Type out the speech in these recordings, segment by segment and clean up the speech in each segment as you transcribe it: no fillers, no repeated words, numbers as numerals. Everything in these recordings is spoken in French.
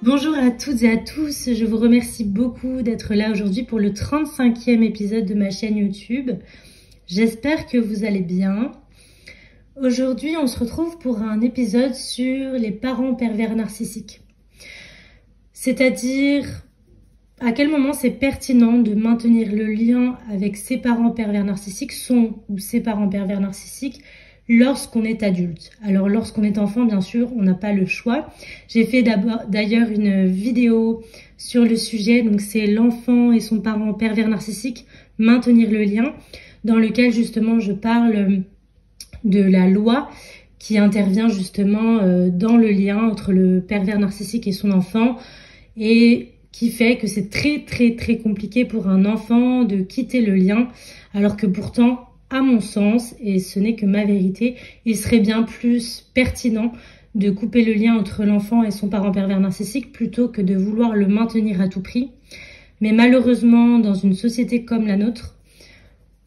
Bonjour à toutes et à tous, je vous remercie beaucoup d'être là aujourd'hui pour le 35e épisode de ma chaîne YouTube. J'espère que vous allez bien. Aujourd'hui, on se retrouve pour un épisode sur les parents pervers narcissiques. C'est-à-dire à quel moment c'est pertinent de maintenir le lien avec ses parents pervers narcissiques, son ou ses parents pervers narcissiques, lorsqu'on est adulte. Alors lorsqu'on est enfant, bien sûr, on n'a pas le choix. J'ai fait d'ailleurs une vidéo sur le sujet, donc c'est l'enfant et son parent pervers narcissique, maintenir le lien, dans lequel justement je parle de la loi qui intervient justement dans le lien entre le pervers narcissique et son enfant, et qui fait que c'est très compliqué pour un enfant de quitter le lien, alors que pourtant, à mon sens, et ce n'est que ma vérité, il serait bien plus pertinent de couper le lien entre l'enfant et son parent pervers narcissique plutôt que de vouloir le maintenir à tout prix. Mais malheureusement, dans une société comme la nôtre,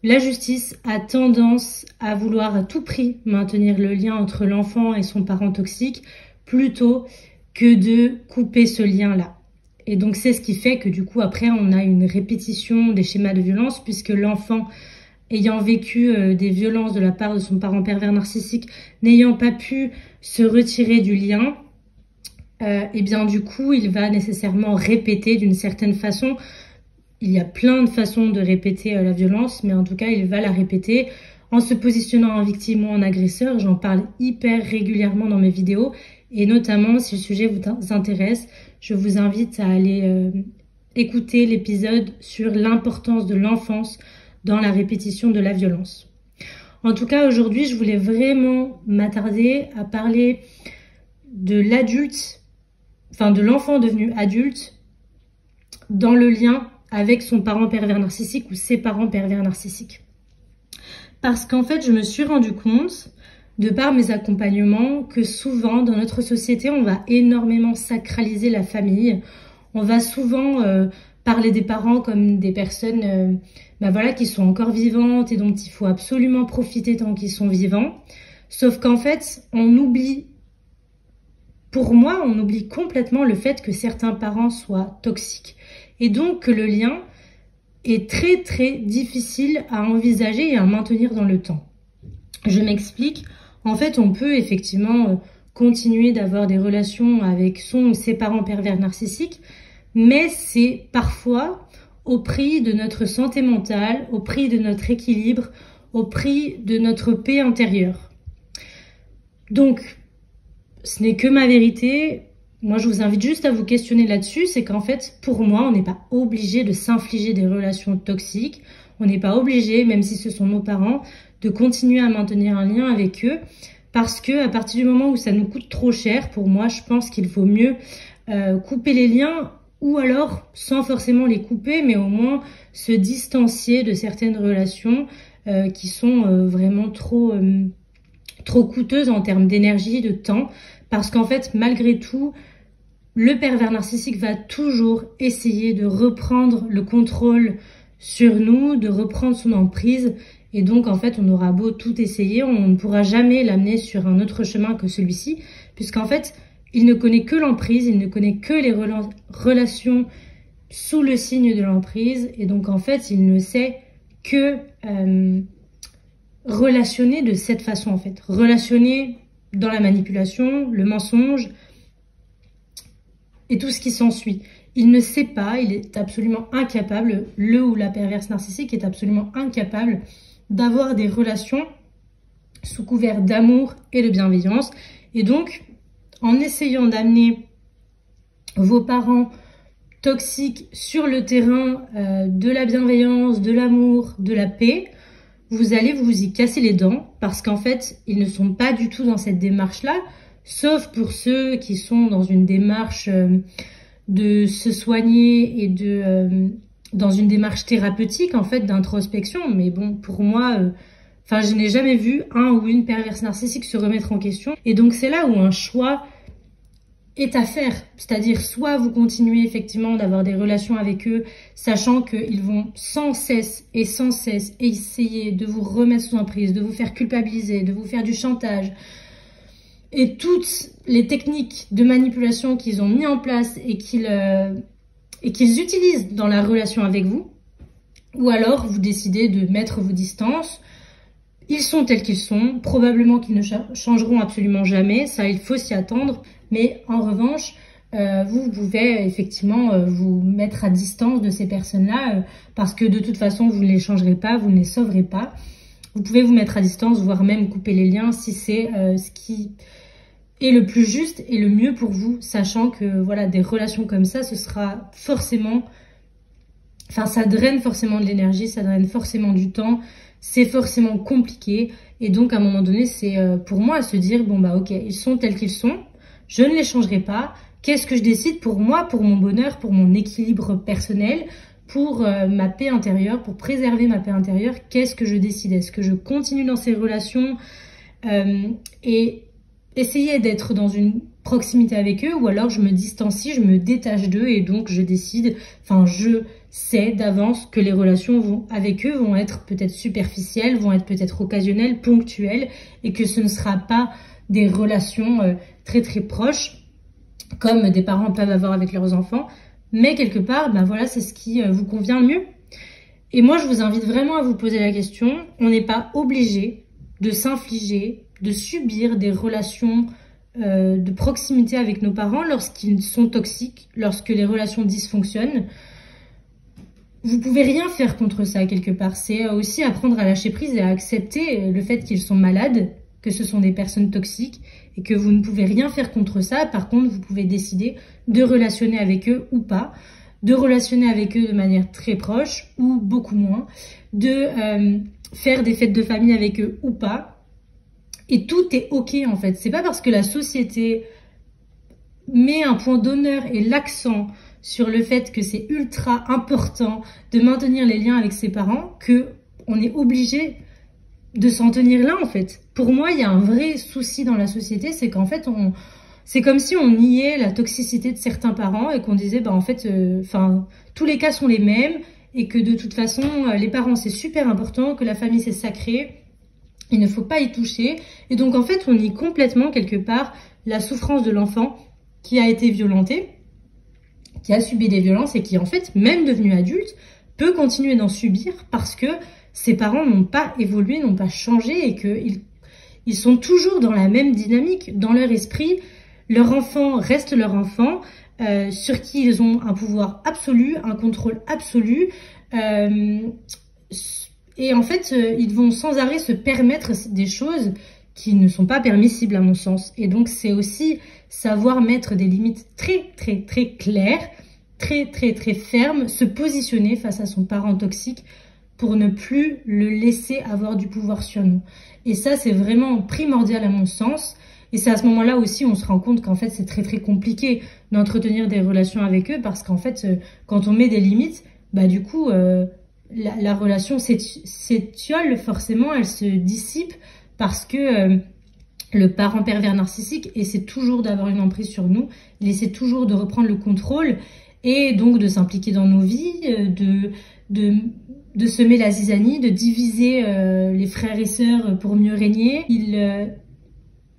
la justice a tendance à vouloir à tout prix maintenir le lien entre l'enfant et son parent toxique plutôt que de couper ce lien-là. Et donc c'est ce qui fait que du coup après on a une répétition des schémas de violence, puisque l'enfant ayant vécu des violences de la part de son parent pervers narcissique, n'ayant pas pu se retirer du lien, et bien du coup il va nécessairement répéter d'une certaine façon. Il y a plein de façons de répéter la violence, mais en tout cas il va la répéter en se positionnant en victime ou en agresseur. J'en parle hyper régulièrement dans mes vidéos, et notamment si le sujet vous intéresse, je vous invite à aller écouter l'épisode sur l'importance de l'enfance dans la répétition de la violence. En tout cas, aujourd'hui, je voulais vraiment m'attarder à parler de l'adulte, enfin de l'enfant devenu adulte, dans le lien avec son parent pervers narcissique ou ses parents pervers narcissiques. Parce qu'en fait, je me suis rendu compte, de par mes accompagnements, que souvent dans notre société, on va énormément sacraliser la famille. On va souvent parler des parents comme des personnes qui sont encore vivantes et dont il faut absolument profiter tant qu'ils sont vivants. Sauf qu'en fait, on oublie complètement le fait que certains parents soient toxiques. Et donc que le lien est très difficile à envisager et à maintenir dans le temps. Je m'explique. En fait, on peut effectivement continuer d'avoir des relations avec son ou ses parents pervers narcissiques, mais c'est parfois au prix de notre santé mentale, au prix de notre équilibre, au prix de notre paix intérieure. Donc, ce n'est que ma vérité. Moi, je vous invite juste à vous questionner là-dessus. C'est qu'en fait, pour moi, on n'est pas obligé de s'infliger des relations toxiques. On n'est pas obligé, même si ce sont nos parents, de continuer à maintenir un lien avec eux. Parce que à partir du moment où ça nous coûte trop cher, pour moi, je pense qu'il vaut mieux couper les liens, ou alors sans forcément les couper, mais au moins se distancier de certaines relations qui sont vraiment trop coûteuses en termes d'énergie, de temps. Parce qu'en fait, malgré tout, le pervers narcissique va toujours essayer de reprendre le contrôle sur nous, de reprendre son emprise. Et donc, en fait, on aura beau tout essayer, on ne pourra jamais l'amener sur un autre chemin que celui-ci, puisqu'en fait, il ne connaît que l'emprise, il ne connaît que les relations sous le signe de l'emprise. Et donc, en fait, il ne sait que relationner de cette façon, en fait. Relationner dans la manipulation, le mensonge et tout ce qui s'ensuit. Il ne sait pas, il est absolument incapable, le ou la perverse narcissique est absolument incapable d'avoir des relations sous couvert d'amour et de bienveillance. Et donc, en essayant d'amener vos parents toxiques sur le terrain de la bienveillance, de l'amour, de la paix, vous allez vous y casser les dents, parce qu'en fait, ils ne sont pas du tout dans cette démarche-là, sauf pour ceux qui sont dans une démarche de se soigner et dans une démarche thérapeutique, en fait, d'introspection. Mais bon, pour moi, je n'ai jamais vu un ou une perverse narcissique se remettre en question. Et donc, c'est là où un choix est à faire. C'est-à-dire, soit vous continuez effectivement d'avoir des relations avec eux, sachant qu'ils vont sans cesse essayer de vous remettre sous emprise, de vous faire culpabiliser, de vous faire du chantage, et toutes les techniques de manipulation qu'ils ont mis en place et qu'ils utilisent dans la relation avec vous, ou alors vous décidez de mettre vos distances. Ils sont tels qu'ils sont, probablement qu'ils ne changeront absolument jamais, ça il faut s'y attendre, mais en revanche, vous pouvez effectivement vous mettre à distance de ces personnes-là, parce que de toute façon vous ne les changerez pas, vous ne les sauverez pas. Vous pouvez vous mettre à distance, voire même couper les liens si c'est ce qui est le plus juste et le mieux pour vous, sachant que voilà, des relations comme ça, ce sera forcément, enfin ça draine forcément de l'énergie, ça draine forcément du temps, c'est forcément compliqué, et donc à un moment donné, c'est pour moi à se dire, bon bah ok, ils sont tels qu'ils sont, je ne les changerai pas, qu'est-ce que je décide pour moi, pour mon bonheur, pour mon équilibre personnel, pour ma paix intérieure, pour préserver ma paix intérieure, qu'est-ce que je décide? Est-ce que je continue dans ces relations et essayer d'être dans une proximité avec eux, ou alors je me distancie, je me détache d'eux et donc je décide, enfin je sais d'avance que les relations avec eux vont être peut-être superficielles, vont être peut-être occasionnelles, ponctuelles, et que ce ne sera pas des relations très très proches comme des parents peuvent avoir avec leurs enfants, mais quelque part, ben voilà, c'est ce qui vous convient le mieux. Et moi, je vous invite vraiment à vous poser la question, on n'est pas obligé de s'infliger, de subir des relations de proximité avec nos parents lorsqu'ils sont toxiques, lorsque les relations dysfonctionnent. Vous pouvez rien faire contre ça quelque part. C'est aussi apprendre à lâcher prise et à accepter le fait qu'ils sont malades, que ce sont des personnes toxiques et que vous ne pouvez rien faire contre ça. Par contre, vous pouvez décider de relationner avec eux ou pas, de relationner avec eux de manière très proche ou beaucoup moins, de faire des fêtes de famille avec eux ou pas. Et tout est ok en fait. C'est pas parce que la société met un point d'honneur et l'accent sur le fait que c'est ultra important de maintenir les liens avec ses parents que on est obligé de s'en tenir là en fait. Pour moi, il y a un vrai souci dans la société, c'est qu'en fait, c'est comme si on niait la toxicité de certains parents et qu'on disait, bah en fait, tous les cas sont les mêmes et que de toute façon, les parents c'est super important, que la famille c'est sacré, il ne faut pas y toucher. Et donc en fait, on nie complètement quelque part la souffrance de l'enfant qui a été violenté, qui a subi des violences et qui en fait, même devenu adulte, peut continuer d'en subir parce que ses parents n'ont pas évolué, n'ont pas changé et qu'ils sont toujours dans la même dynamique. Dans leur esprit, leur enfant reste leur enfant, sur qui ils ont un pouvoir absolu, un contrôle absolu. Et en fait, ils vont sans arrêt se permettre des choses qui ne sont pas permissibles à mon sens. Et donc, c'est aussi savoir mettre des limites très, très, très claires, très, très, très fermes, se positionner face à son parent toxique pour ne plus le laisser avoir du pouvoir sur nous. Et ça, c'est vraiment primordial à mon sens. Et c'est à ce moment-là aussi, on se rend compte qu'en fait, c'est très, très compliqué d'entretenir des relations avec eux parce qu'en fait, quand on met des limites, bah du coup, la relation s'étiole forcément, elle se dissipe parce que le parent pervers narcissique essaie toujours d'avoir une emprise sur nous, il essaie toujours de reprendre le contrôle et donc de s'impliquer dans nos vies, de semer la zizanie, de diviser les frères et sœurs pour mieux régner. Il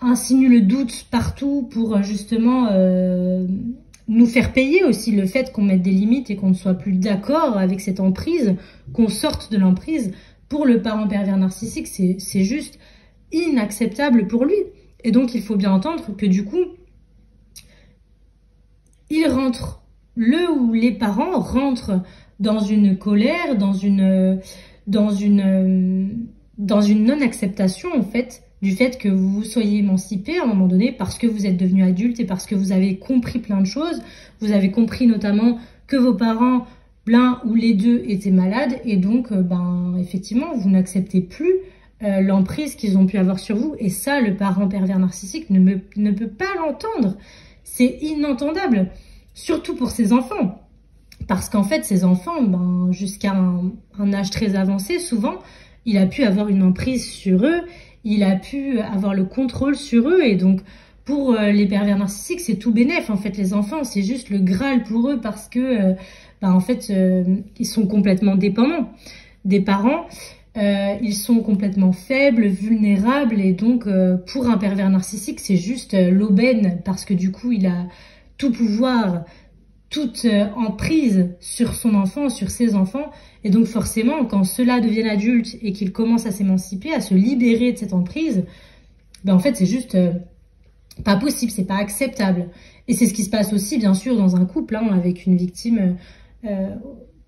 insinue le doute partout pour justement nous faire payer aussi le fait qu'on mette des limites et qu'on ne soit plus d'accord avec cette emprise, qu'on sorte de l'emprise. Pour le parent pervers narcissique, c'est juste inacceptable pour lui. Et donc, il faut bien entendre que du coup, il rentre, le ou les parents rentrent dans une colère, dans une non-acceptation, en fait, du fait que vous vous soyez émancipé à un moment donné parce que vous êtes devenu adulte et parce que vous avez compris plein de choses. Vous avez compris notamment que vos parents, l'un ou les deux, étaient malades et donc, effectivement, vous n'acceptez plus l'emprise qu'ils ont pu avoir sur vous. Et ça, le parent pervers narcissique ne peut pas l'entendre. C'est inentendable, surtout pour ses enfants. Parce qu'en fait, ces enfants, jusqu'à un âge très avancé, souvent, il a pu avoir une emprise sur eux, il a pu avoir le contrôle sur eux. Et donc, pour les pervers narcissiques, c'est tout bénef. En fait, les enfants, c'est juste le Graal pour eux parce que, en fait, ils sont complètement dépendants des parents. ils sont complètement faibles, vulnérables, et donc pour un pervers narcissique, c'est juste l'aubaine, parce que du coup, il a tout pouvoir, toute emprise sur son enfant, sur ses enfants, et donc forcément, quand ceux-là deviennent adultes et qu'ils commencent à s'émanciper, à se libérer de cette emprise, ben en fait, c'est juste pas possible, c'est pas acceptable. Et c'est ce qui se passe aussi, bien sûr, dans un couple, hein, avec une victime,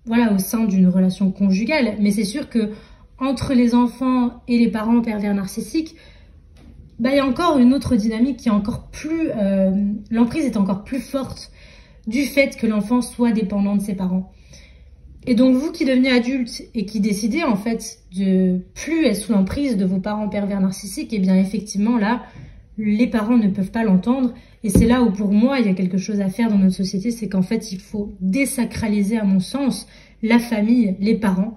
voilà, au sein d'une relation conjugale. Mais c'est sûr que entre les enfants et les parents pervers narcissiques, bah, il y a encore une autre dynamique qui est encore plus... l'emprise est encore plus forte du fait que l'enfant soit dépendant de ses parents. Et donc vous qui devenez adulte et qui décidez en fait de plus être sous l'emprise de vos parents pervers narcissiques, et bien effectivement là, les parents ne peuvent pas l'entendre. Et c'est là où pour moi il y a quelque chose à faire dans notre société, c'est qu'en fait il faut désacraliser à mon sens la famille, les parents,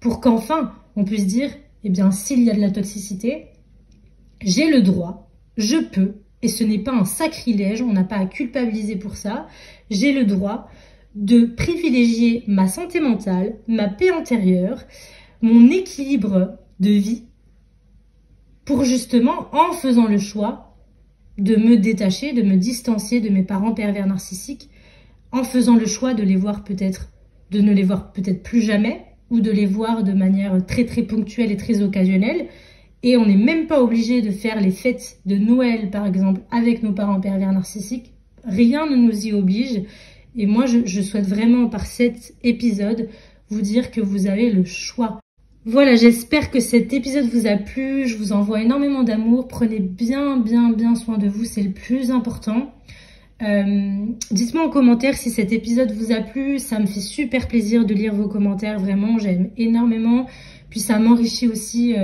pour qu'enfin on puisse dire, eh bien s'il y a de la toxicité, j'ai le droit, je peux, et ce n'est pas un sacrilège, on n'a pas à culpabiliser pour ça, j'ai le droit de privilégier ma santé mentale, ma paix intérieure, mon équilibre de vie, pour justement, en faisant le choix de me détacher, de me distancier de mes parents pervers narcissiques, en faisant le choix de les voir peut-être, de ne les voir peut-être plus jamais, ou de les voir de manière très très ponctuelle et très occasionnelle. Et on n'est même pas obligé de faire les fêtes de Noël, par exemple, avec nos parents pervers narcissiques. Rien ne nous y oblige. Et moi, je souhaite vraiment, par cet épisode, vous dire que vous avez le choix. Voilà, j'espère que cet épisode vous a plu. Je vous envoie énormément d'amour. Prenez bien soin de vous, c'est le plus important. Dites-moi en commentaire si cet épisode vous a plu. Ça me fait super plaisir de lire vos commentaires, vraiment, j'aime énormément. Puis ça m'enrichit aussi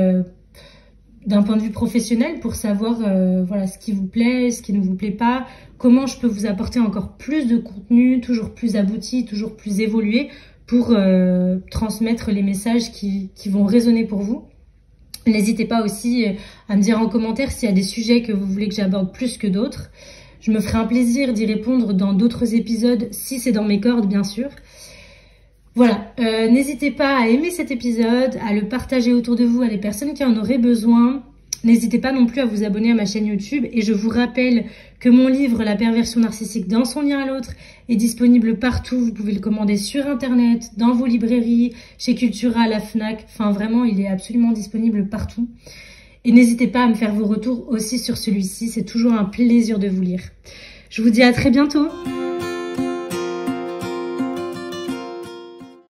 d'un point de vue professionnel pour savoir voilà, ce qui vous plaît, ce qui ne vous plaît pas, comment je peux vous apporter encore plus de contenu, toujours plus abouti, toujours plus évolué, pour transmettre les messages qui vont résonner pour vous. N'hésitez pas aussi à me dire en commentaire s'il y a des sujets que vous voulez que j'aborde plus que d'autres. Je me ferai un plaisir d'y répondre dans d'autres épisodes, si c'est dans mes cordes bien sûr. Voilà, n'hésitez pas à aimer cet épisode, à le partager autour de vous à les personnes qui en auraient besoin. N'hésitez pas non plus à vous abonner à ma chaîne YouTube. Et je vous rappelle que mon livre, La perversion narcissique d'un son lien à l'autre, est disponible partout. Vous pouvez le commander sur Internet, dans vos librairies, chez Cultura, la Fnac. Enfin, vraiment, il est absolument disponible partout. Et n'hésitez pas à me faire vos retours aussi sur celui-ci. C'est toujours un plaisir de vous lire. Je vous dis à très bientôt.